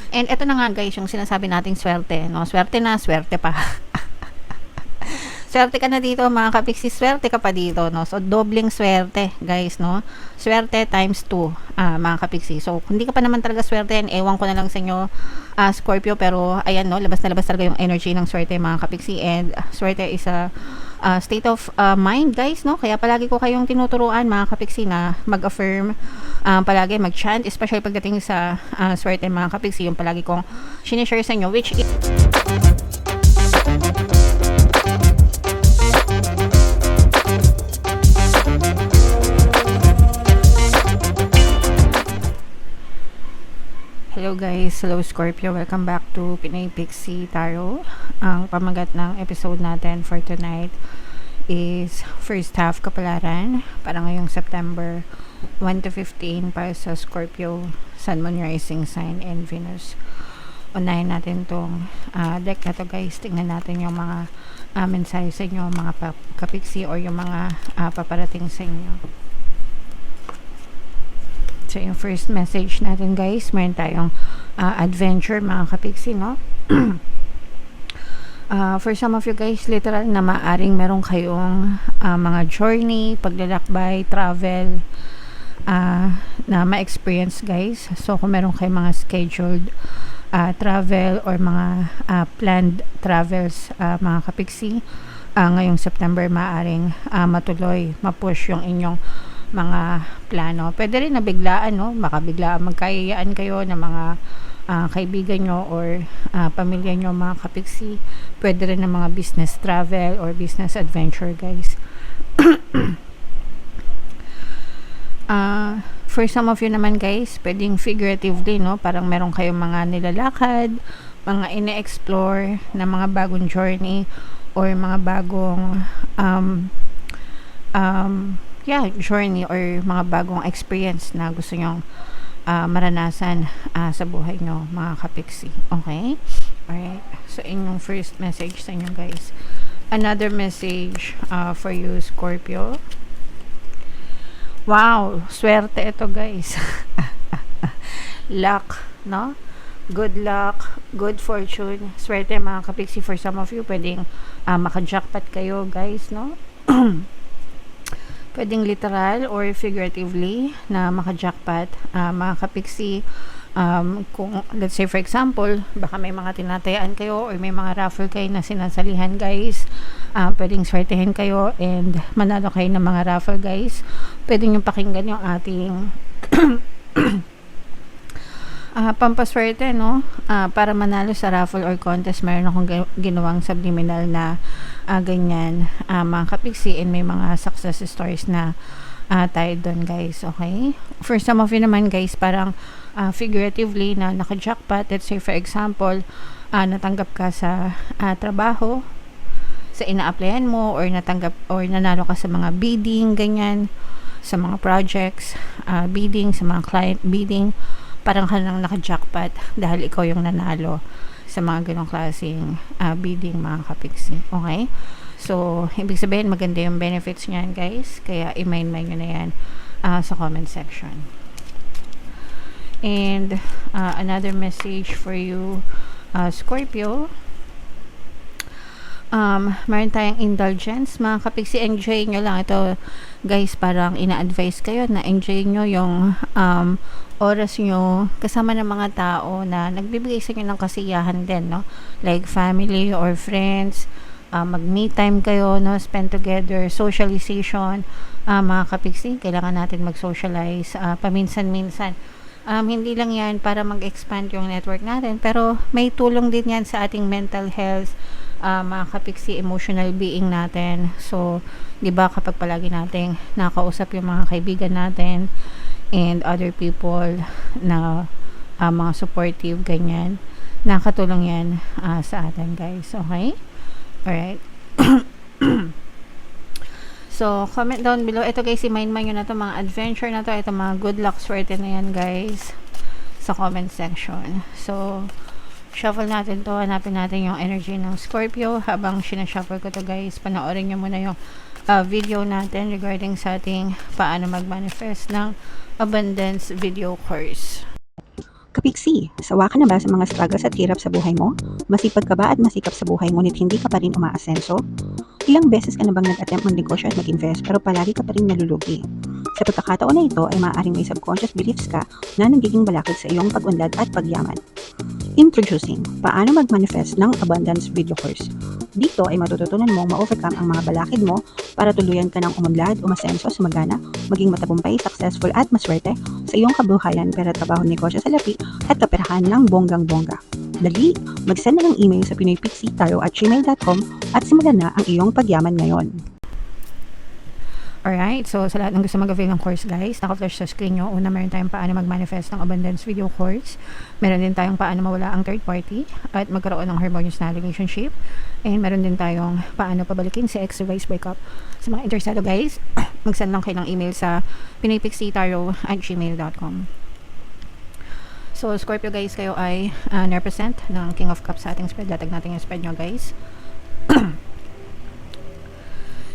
And eto na nga guys, yung sinasabi nating swerte, no? Swerte na, swerte pa. Swerte ka na dito mga kapiksi, swerte ka pa dito, no? So, dobling swerte, guys, no? Swerte times 2, mga kapiksi. So, kung hindi ka pa naman talaga swerte, ewan ko na lang sa inyo, Scorpio, pero, ayan, no? Labas na labas talaga yung energy ng swerte, mga kapiksi. And, swerte is a state of mind, guys, no? Kaya palagi ko kayong tinuturuan, mga kapiksi, na mag-affirm, palagi mag-chant, especially pagdating sa swerte, mga kapiksi, yung palagi kong sinishare sa inyo, which is hello guys, hello Scorpio, welcome back to Pinay Pixie Tarot. Ang pamagat ng episode natin for tonight is first half kapalaran para ngayong September 1 to 15 para sa Scorpio, Sun, Moon, Rising Sign, and Venus. Unahin natin tong deck na to guys. Tingnan natin yung mga mensahe sa inyo, mga kapiksi, or yung mga paparating sa inyo. So, yung first message natin guys, meron tayong adventure, mga kapiksi, no? For some of you guys, literal na maaring meron kayong mga journey, paglalakbay, travel, na ma-experience guys. So, kung meron kayong mga scheduled travel or mga planned travels, mga kapiksi, ngayong September maaring matuloy, mapush yung inyong mga plano. Pwede rin na biglaan, no? Baka biglaan magkayayaan kayo ng mga kaibigan nyo or pamilya nyo, mga kapiksi. Pwede rin na mga business travel or business adventure, guys. For some of you naman, guys, pwedeng figuratively, no? Parang meron kayong mga nilalakad, mga ine-explore na mga bagong journey or mga bagong journey or mga bagong experience na gusto nyong maranasan sa buhay nyo, mga kapiksi. Okay? Alright. So, inyong first message sa inyo, guys. Another message for you, Scorpio. Wow! Swerte ito, guys. Luck, no? Good luck, good fortune, swerte, mga kapiksi. For some of you, pwedeng maka-jackpot kayo, guys, no? Pwedeng literal or figuratively na maka-jackpot, mga kapiksi. Kung, let's say for example, baka may mga tinatayaan kayo or may mga raffle kayo na sinasalihan, guys. Pwedeng swertehin kayo and manalo kayo ng mga raffle, guys. Pwedeng yung pakinggan yung ating pampaswerte, no? Para manalo sa raffle or contest, mayroon akong ginawang subliminal na ganyan, mga kapiksi, and may mga success stories na tayo doon, guys. Okay? For some of you naman, guys, parang figuratively na naka-jackpot. Let's say for example, natanggap ka sa trabaho, sa ina-applyan mo, or natanggap or nanalo ka sa mga bidding, ganyan, sa mga projects, bidding, sa mga client bidding. Parang ka lang naka-jackpot dahil ikaw yung nanalo sa mga ganong klaseng bidding, mga kapiksi. Okay? So, ibig sabihin, maganda yung benefits niyan, guys. Kaya, i-mind nyo na yan sa comment section. And, another message for you, Scorpio. Meron tayong indulgence, mga kapiksi. Enjoy nyo lang ito, guys. Parang ina-advise kayo na enjoy nyo yung oras nyo kasama ng mga tao na nagbibigay sa inyo ng kasiyahan din, no? Like family or friends, mag-me time kayo, no? Spend together, socialization, mga kapiksi. Kailangan natin mag-socialize paminsan-minsan. Hindi lang yan para mag-expand yung network natin, pero may tulong din yan sa ating mental health, mga kapiksi, emotional being natin. So, di ba, kapag palagi nating nakausap yung mga kaibigan natin and other people na mga supportive, ganyan, nakatulong yan sa atin, guys. Okay? Alright. So, comment down below. Ito, guys, i-mind nyo na to, mga adventure na to. Ito, mga good luck, swerte na yan, guys, sa comment section. So, shuffle natin to. Hanapin natin yung energy ng Scorpio. Habang sinashuffle ko to, guys, panoorin nyo muna yung video natin regarding sa ating paano mag-manifest ng abundance video course. Kapiksi, sawa ka na ba sa mga struggles at hirap sa buhay mo? Masipag ka ba at masikap sa buhay ngunit hindi ka pa rin umaasenso? Ilang beses ka na bang nag-attempt magnegosyo at mag-invest pero palagi ka pa rin nalulugi? Sa pagkakataon na ito ay maaaring may subconscious beliefs ka na nagiging balakid sa iyong pag-unlad at pagyaman. Introducing, paano mag-manifest ng abundance video course. Dito ay matututunan mong ma-overcome ang mga balakid mo para tuluyan ka ng umunlad, umasenso, sumagana, maging matagumpay, successful at maswerte sa iyong kabuhayan, pera, trabaho, negosyo sa lapi at kaperahan ng bonggang-bongga. Dali, mag-send na ng email sa pinoypixie@gmail.com at simulan na ang iyong pagyaman ngayon. Alright, so sa lahat ng gusto mag-avail ng course guys, naka-flash sa screen nyo. Una, meron tayong paano mag-manifest ng abundance video course. Meron din tayong paano mawala ang third party at magkaroon ng harmonious na relationship. And meron din tayong paano pabalikin si ex-device breakup. Sa mga interesado guys, mag-send lang kayo ng email sa pinoypixie@gmail.com. So, Scorpio guys, kayo ay represent ng King of Cups sa ating spread. Latag natin yung spread nyo guys.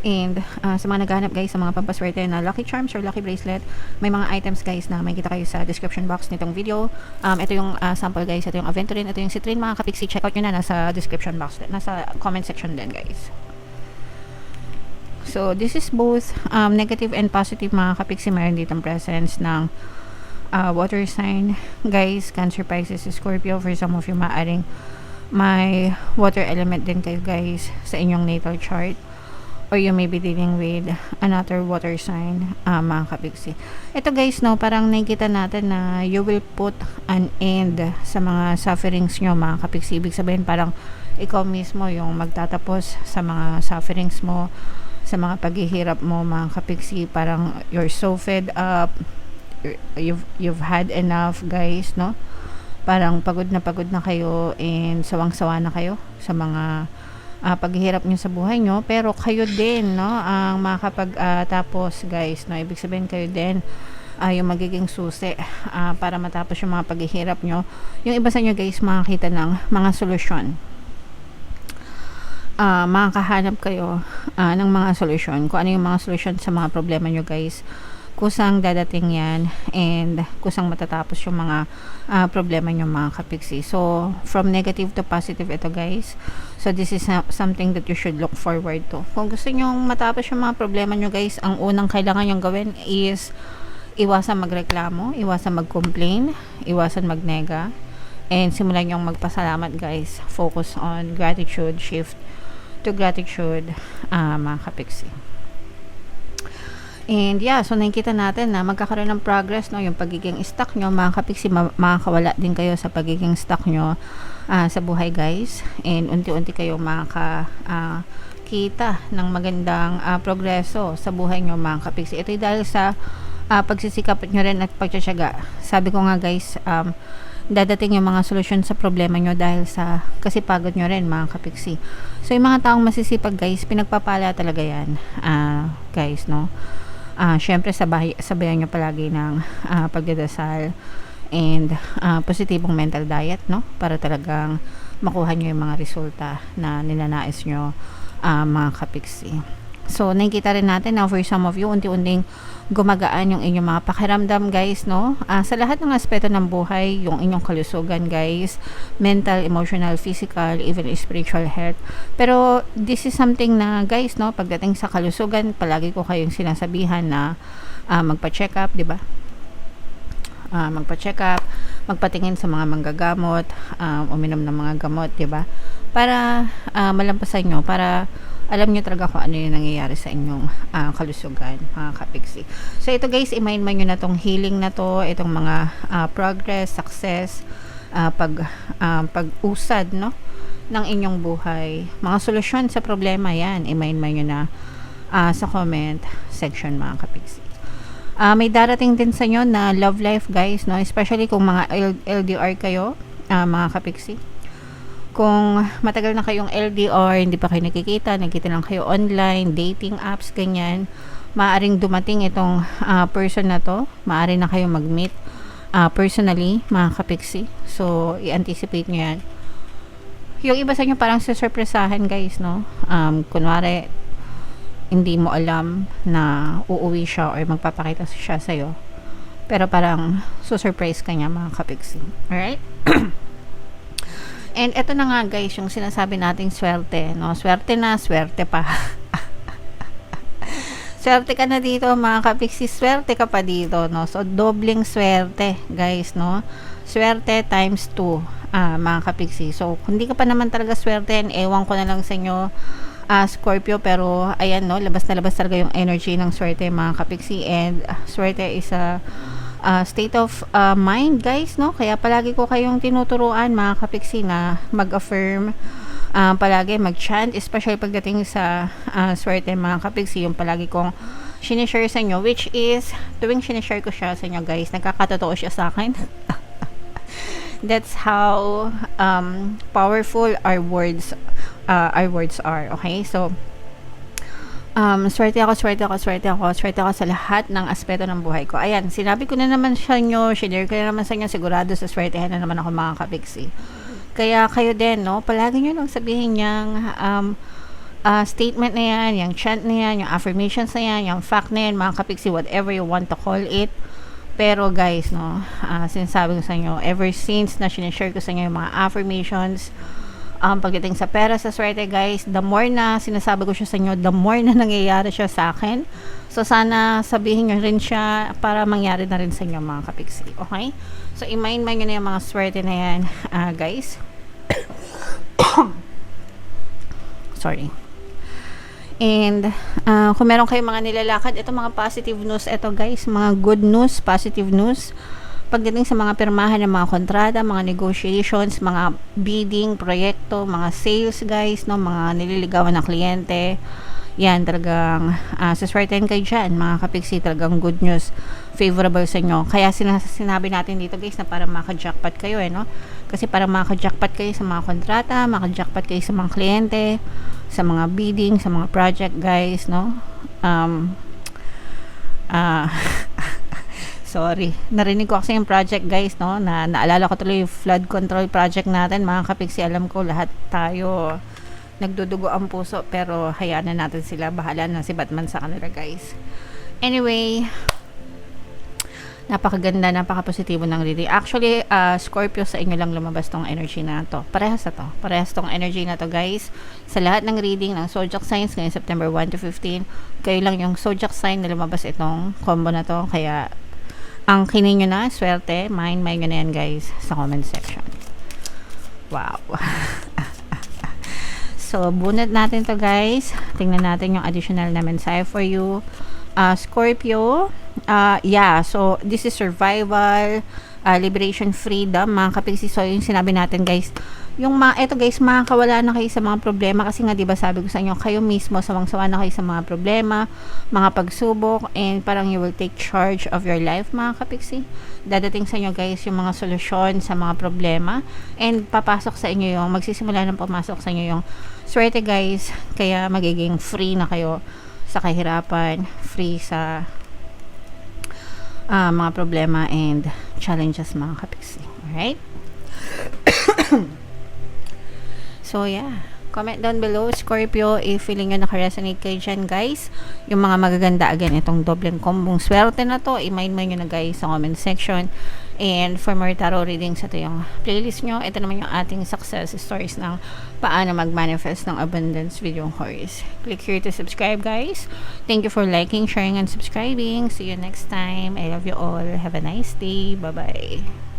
And sa mga naghahanap guys sa mga pampaswerte na lucky charms or lucky bracelet, may mga items guys na may kita kayo sa description box nitong video. Ito yung sample guys, ito yung Aventurine, ito yung Citrine, mga kapiksi. Check out nyo na, nasa description box, nasa comment section din guys. So this is both negative and positive mga kapiksi. Meron ditong presence ng water sign guys, Cancer, Pisces, Scorpio. For some of you maaring may water element din kayo guys sa inyong natal chart, or you may be dealing with another water sign, mga kapiksi. Ito guys, no, parang nakikita natin na you will put an end sa mga sufferings nyo, mga kapiksi. Ibig sabihin parang ikaw mismo yung magtatapos sa mga sufferings mo, sa mga paghihirap mo, mga kapiksi. Parang you're so fed up, you've had enough guys, no? Parang pagod na kayo and sawang-sawa na kayo sa mga paghihirap nyo sa buhay nyo, pero kayo din, no, ang makakapagtapos guys, no. Ibig sabihin kayo din yung magiging susi para matapos yung mga paghihirap nyo. Yung iba sa nyo guys, makakita ng mga solusyon, makakahanap kayo ng mga solusyon, kung ano yung mga solusyon sa mga problema nyo guys, kusang dadating yan and kusang matatapos yung mga problema nyo mga kapiksi. So from negative to positive ito guys. So this is something that you should look forward to. Kung gusto nyo matapos yung mga problema nyo guys, ang unang kailangan nyo gawin is iwasan magreklamo, iwasan mag-complain, iwasan magnega, and simulan nyo magpasalamat guys. Focus on gratitude, shift to gratitude, mga kapiksi. And yeah, so nakikita natin na magkakaroon ng progress, no, yung pagiging stuck nyo, mga kapiksi. Makakawala din kayo sa pagiging stuck nyo sa buhay guys, and unti-unti kayo makakita ng magandang progreso sa buhay nyo mga kapiksi. Ito dahil sa pagsisikap nyo rin at pagtsatsaga. Sabi ko nga guys, dadating yung mga solusyon sa problema nyo dahil sa kasipagod nyo rin mga kapiksi. So yung mga taong masisipag guys, pinagpapala talaga yan guys, no. Syempre sabayan nyo palagi ng pagdadasal and positibong mental diet, no, para talagang makuha nyo yung mga resulta na nilanais nyo mga kapiksi. So nakikita rin natin na for some of you, unti-unting gumagaan yung inyong mga pakiramdam guys, no, sa lahat ng aspeto ng buhay, yung inyong kalusugan guys, mental, emotional, physical, even spiritual health. Pero this is something na guys, no, pagdating sa kalusugan, palagi ko kayong sinasabihan na magpa-check up, di ba? Magpa-check up, magpatingin sa mga manggagamot, uminom ng mga gamot, di ba? Para malampasan nyo, para alam nyo talaga kung ano yung nangyayari sa inyong kalusugan, mga kapiksi. So ito guys, i-mind nyo na tong healing na to, itong mga progress, success, pag-usad, no, ng inyong buhay, mga solusyon sa problema, yan, i-mind nyo na sa comment section mga kapiksi. May darating din sa inyo na love life guys, no, especially kung mga LDR kayo, mga kapiksi. Kung matagal na kayong LDR, hindi pa kayo nakikita lang kayo online, dating apps, ganyan, maaring dumating itong person na to, maaari na kayong mag-meet personally, mga kapiksi. So, i-anticipate nyo yan. Yung iba sa inyo parang susurpresahan guys, no? Kunwari, hindi mo alam na uuwi siya or magpapakita siya sa'yo. Pero parang susurprise ka niya mga kapiksi. Alright? And eto na nga guys, yung sinasabi nating swerte, no? Swerte na, swerte pa. Swerte ka na dito mga kapiksi, swerte ka pa dito, no? So, dobling swerte, guys, no? Swerte times 2, mga kapiksi. So, kung di ka pa naman talaga swerte, ewan ko na lang sa inyo, Scorpio, pero, ayan, no? Labas na labas talaga yung energy ng swerte, mga kapiksi. And, swerte is a state of mind, guys, no? Kaya palagi ko kayong tinuturuan, mga kapiksi, na mag-affirm, palagi mag-chant, especially pagdating sa swerte mga kapiksi, yung palagi kong sinishare sa inyo, which is tuwing sinishare ko siya sa inyo guys, nagkakatotoo siya sa akin. That's how powerful our words are. Okay, so swerte ako sa lahat ng aspeto ng buhay ko. Ayan, sinabi ko na naman sa inyo, share ko na naman sa inyo, sigurado sa swertehan na naman ako mga kapiksi. Kaya kayo din, no? Palagi nyo lang sabihin yung statement na yan, yung chant na yan, yung affirmations na yan, yung fact na yan, mga kapiksi, whatever you want to call it. Pero guys, no? Sinasabi ko sa inyo, ever since na sinishare ko sa inyo yung mga affirmations, pagdating sa pera, sa swerte, guys, the more na sinasabi ko siya sa inyo, the more na nangyayari siya sa akin. So, sana sabihin nyo rin siya para mangyari na rin sa inyo, mga kapiksi. Okay? So, i-mind nyo na yung mga swerte na yan, guys. Sorry. And, kung meron kayong mga nilalakad, ito mga positive news, ito guys, mga good news, positive news. Pagdating sa mga pirmahan ng mga kontrata, mga negotiations, mga bidding, proyekto, mga sales guys, no, mga nililigawan na kliyente, yan talagang saswertein kayo dyan mga kapiksi, talagang good news, favorable sa inyo. Kaya sinabi natin dito guys na para maka-jackpot kayo no, kasi para maka-jackpot kayo sa mga kontrata, maka-jackpot kayo sa mga kliyente, sa mga bidding, sa mga project guys, no. Sorry, narinig ko kasi yung project guys, no, na naalala ko tuloy yung flood control project natin mga kapiksi. Alam ko lahat tayo nagdudugo ang puso, pero hayaan na natin sila, bahala na si Batman sa kanila guys. Anyway, napakaganda, napaka-positibo ng reading. Actually, Scorpio, sa inyo lang lumabas tong energy na to. Parehas tong energy na to guys. Sa lahat ng reading ng zodiac signs ngayong September 1 to 15, kayo lang yung zodiac sign na lumabas itong combo na to. Kaya ang kinin nyo na, swerte, mind nyo na yan guys sa comment section. Wow. So, bunot natin to guys. Tingnan natin yung additional na mensahe for you. Scorpio, yeah, so this is survival, liberation, freedom, mga kapiksi. So, yung sinabi natin guys, yung eto guys, makakawala na kayo sa mga problema kasi nga diba sabi ko sa inyo, kayo mismo sawang-sawa na kayo sa mga problema, mga pagsubok, and parang you will take charge of your life mga kapiksi. Dadating sa inyo guys yung mga solusyon sa mga problema, and papasok sa inyo yung, magsisimula ng pumasok sa inyo yung swerte guys, kaya magiging free na kayo sa kahirapan, free sa mga problema and challenges mga kapiksi. Alright? So, yeah. Comment down below, Scorpio, if feeling nyo naka-resonate kayo dyan, guys. Yung mga magaganda, again, itong dobleng kombong swerte na to, i-mind mo nyo na, guys, sa comment section. And for more tarot readings, ito yung playlist nyo. Ito naman yung ating success stories ng paano mag-manifest ng abundance video course. Click here to subscribe, guys. Thank you for liking, sharing, and subscribing. See you next time. I love you all. Have a nice day. Bye-bye.